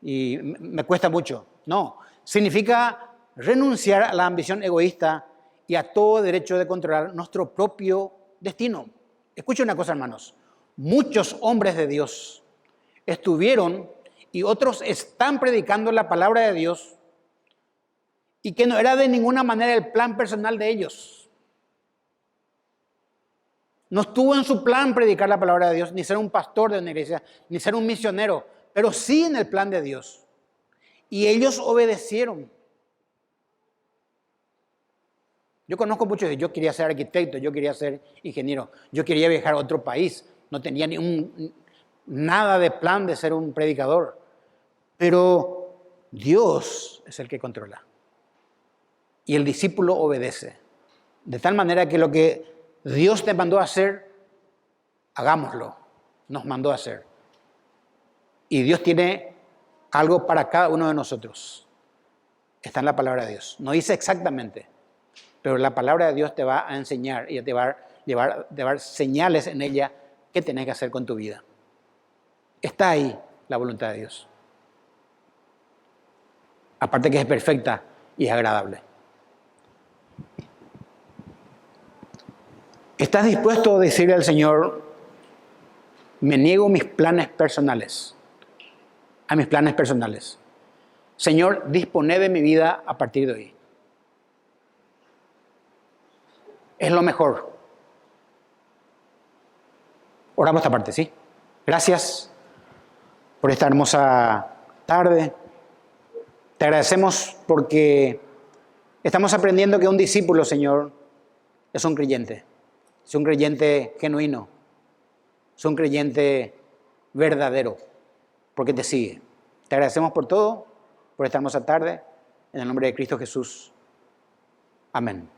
y me cuesta mucho. No, significa renunciar a la ambición egoísta y a todo derecho de controlar nuestro propio destino. Escuchen una cosa, hermanos. Muchos hombres de Dios estuvieron y otros están predicando la palabra de Dios y que no era de ninguna manera el plan personal de ellos. No estuvo en su plan predicar la palabra de Dios, ni ser un pastor de una iglesia, ni ser un misionero, pero sí en el plan de Dios. Y ellos obedecieron. Yo conozco muchos de ellos. Yo quería ser arquitecto, yo quería ser ingeniero, yo quería viajar a otro país. No tenía nada de plan de ser un predicador. Pero Dios es el que controla. Y el discípulo obedece. De tal manera que lo que Dios te mandó a hacer, hagámoslo. Nos mandó a hacer. Y Dios tiene algo para cada uno de nosotros. Está en la palabra de Dios. No dice exactamente, pero la palabra de Dios te va a enseñar y te va a llevar señales en ella que tenés que hacer con tu vida. Está ahí la voluntad de Dios. Aparte que es perfecta y es agradable. ¿Estás dispuesto a decirle al Señor, me niego mis planes personales, a mis planes personales? Señor, disponé de mi vida a partir de hoy. Es lo mejor. Oramos esta parte, ¿sí? Gracias por esta hermosa tarde. Te agradecemos porque estamos aprendiendo que un discípulo, Señor, es un creyente. Es un creyente genuino. Es un creyente verdadero, porque te sigue. Te agradecemos por todo, por esta hermosa tarde. En el nombre de Cristo Jesús. Amén.